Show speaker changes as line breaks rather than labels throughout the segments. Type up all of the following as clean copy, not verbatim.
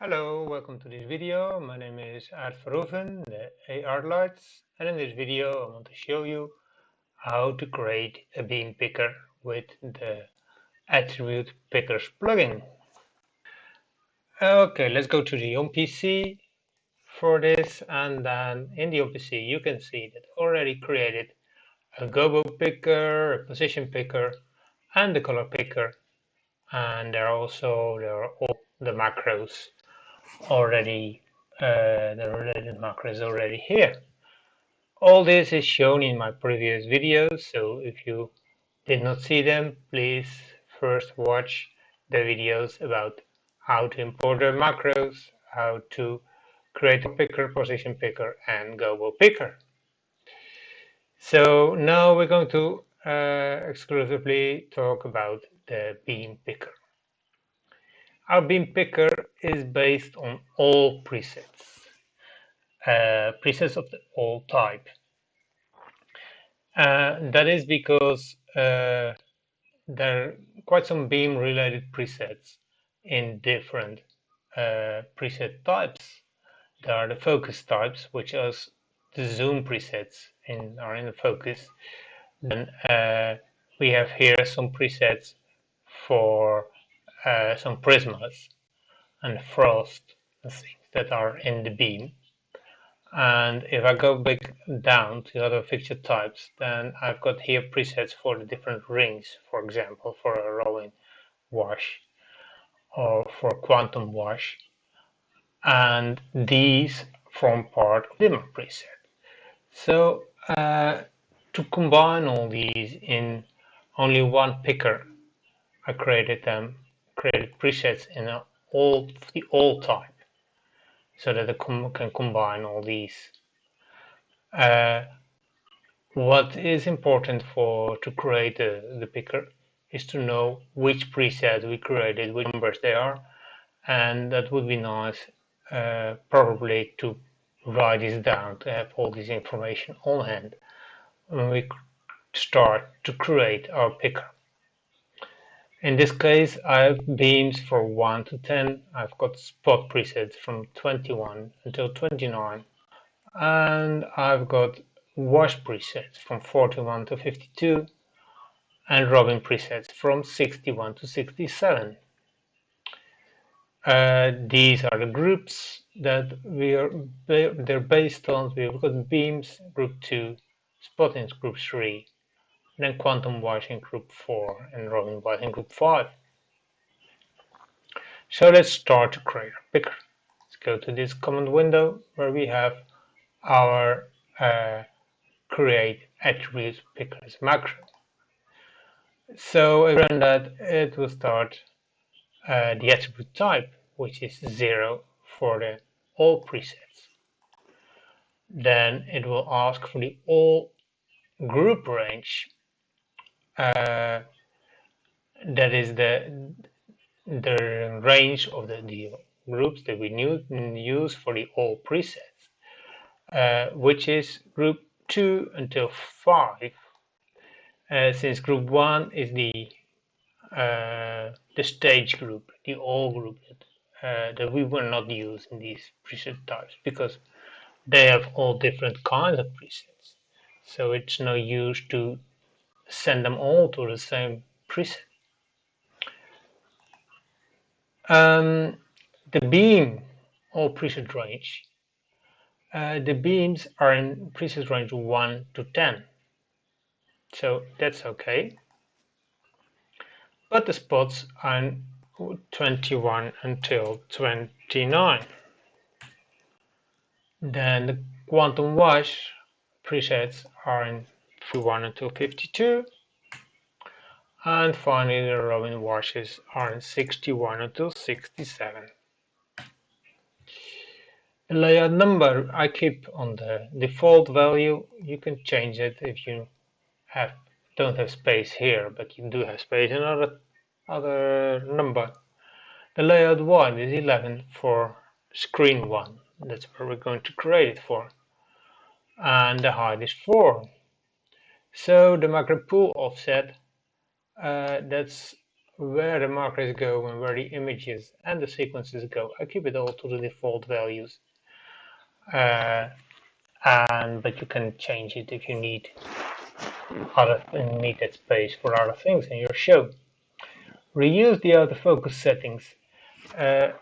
Hello, welcome to this video. My name is Art Verhoeven, the AR Lights, and in this video I want to show you how to create a beam picker with the Attribute Pickers plugin. Okay, let's go to the Home PC for this, and then in the Home PC you can see that I already created a gobo picker, a position picker, and the color picker, and there are all the macros already, the related macros already here. All this is shown in my previous videos, so if you did not see them, please first watch the videos about how to import the macros, how to create a picker, position picker, and gobo picker. So now we're going to exclusively talk about the beam picker. Our beam picker is based on all presets. Presets of the all type. That is because there are quite some beam related presets in different preset types. There are the focus types, which are the zoom presets are in the focus. Then we have here some presets for some prismas and frost and things that are in the beam. And if I go back down to other fixture types, then I've got here presets for the different rings, for example, for a rolling wash or for quantum wash. And these form part of the dimmer preset. So to combine all these in only one picker, I created presets in the all type, so that I can combine all these. What is important to create the picker is to know which preset we created, which numbers they are, and that would be nice probably to write this down, to have all this information on hand when we start to create our picker. In this case, I have beams for 1 to 10. I've got spot presets from 21 until 29, and I've got wash presets from 41 to 52, and Robin presets from 61 to 67. These are the groups that they're based on. We've got beams group 2, spotting group 3, then quantum washing group 4, and Robin washing group 5. So let's start to create a picker. Let's go to this command window where we have our create attributes pickers macro. So if I run that, it will start the attribute type, which is 0 for the all presets. Then it will ask for the all group range. That is the range of the groups that we use for the all presets, which is group 2 until 5. Since group 1 is the stage group, the all group that we will not use in these preset types because they have all different kinds of presets. So it's no use to send them all to the same preset. The beam or preset range. The beams are in preset range 1 to 10. So that's okay. But the spots are in 21 until 29. Then the quantum wash presets are in 51 until 52. And finally the Robin washes are in 61 until 67. The layout number I keep on the default value. You can change it if you don't have space here, but you do have space in other number. The layout 1 is 11 for screen 1. That's where we're going to create it for. And the height is 4. So the macro pool offset, that's where the markers go and where the images and the sequences go. I keep it all to the default values. But you can change it if you need that space for other things in your show. Reuse the autofocus settings. As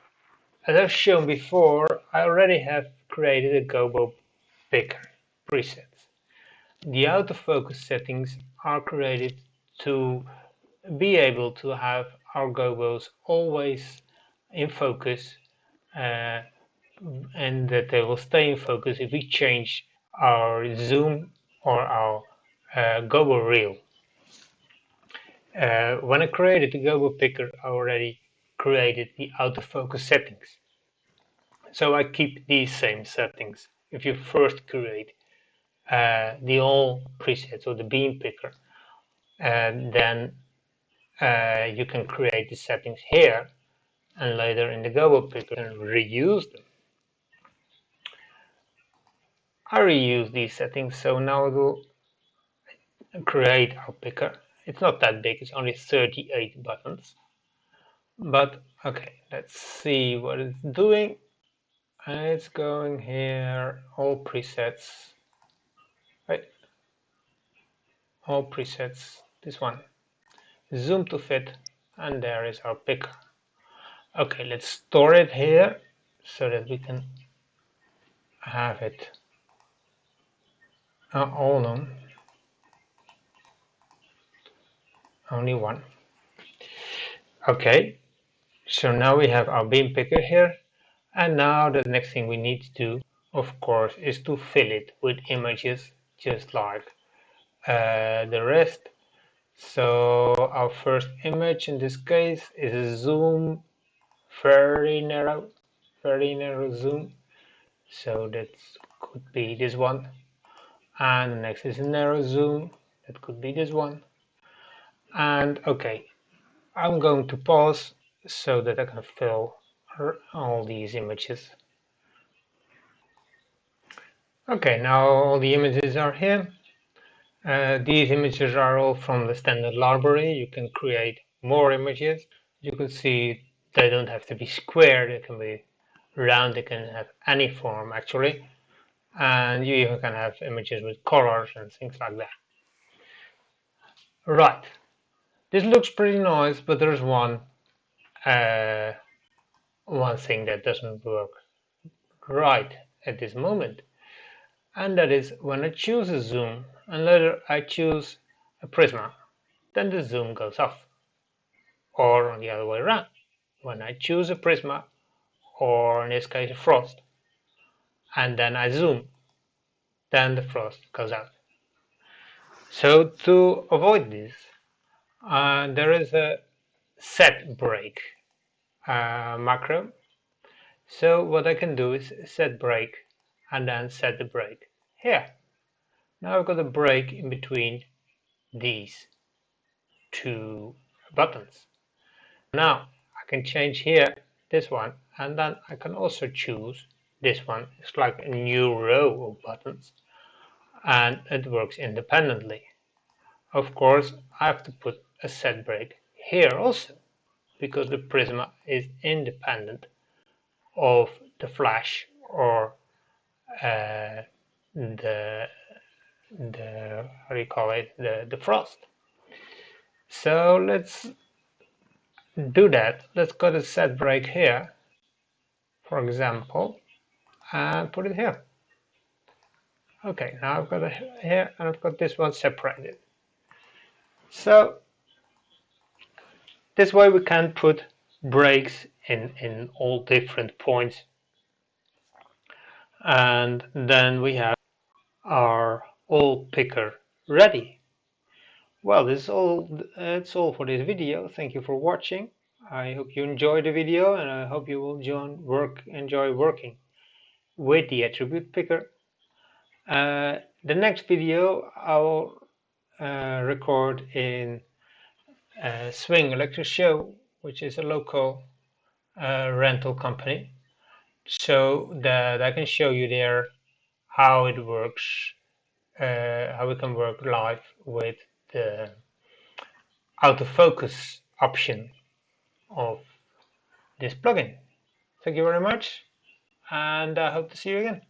I've shown before, I already have created a Gobo picker presets. The autofocus settings are created to be able to have our Gobos always in focus, and that they will stay in focus if we change our zoom or our Gobo reel. When I created the Gobo picker, I already created the autofocus settings. So I keep these same settings. If you first create the all presets or the beam picker, then you can create the settings here and later in the Gobo picker and reuse them. I reuse these settings, so now it will create our picker. It's not that big, it's only 38 buttons. But okay, let's see what it's doing. It's going here, all presets, right? All presets, this one. Zoom to fit, and there is our picker. Okay, let's store it here so that we can have it all on. Only one. Okay, so now we have our beam picker here, and now the next thing we need to do, of course, is to fill it with images just like the rest. So our first image in this case is a zoom, very narrow zoom. So that could be this one. And the next is a narrow zoom, that could be this one. And okay, I'm going to pause so that I can fill all these images. Okay, now all the images are here. These images are all from the standard library. You can create more images. You can see they don't have to be square, they can be round, they can have any form actually. And you even can have images with colors and things like that. Right, this looks pretty nice, but there's one thing that doesn't work right at this moment. And that is when I choose a zoom and later I choose a prisma, then the zoom goes off. Or on the other way around, when I choose a prisma, or in this case a frost, and then I zoom, then the frost goes out. So to avoid this, there is a set break macro. So what I can do is set break and then set the break here. Now I've got a break in between these two buttons. Now I can change here this one, and then I can also choose this one. It's like a new row of buttons, and it works independently. Of course, I have to put a set break here also, because the Prisma is independent of the flash or the how do you call it, the frost. So let's do that. Let's go to set break here, for example, and put it here. Okay, now I've got it here and I've got this one separated. So this way we can put breaks in all different points, and then we have our all picker ready. Well, this is all. That's all for this video. Thank you for watching. I hope you enjoyed the video, and I hope you will enjoy working with the attribute picker. The next video I will record in Swing Electric Show, which is a local rental company, so that I can show you there how it works, how we can work live with the autofocus option of this plugin. Thank you very much, and I hope to see you again.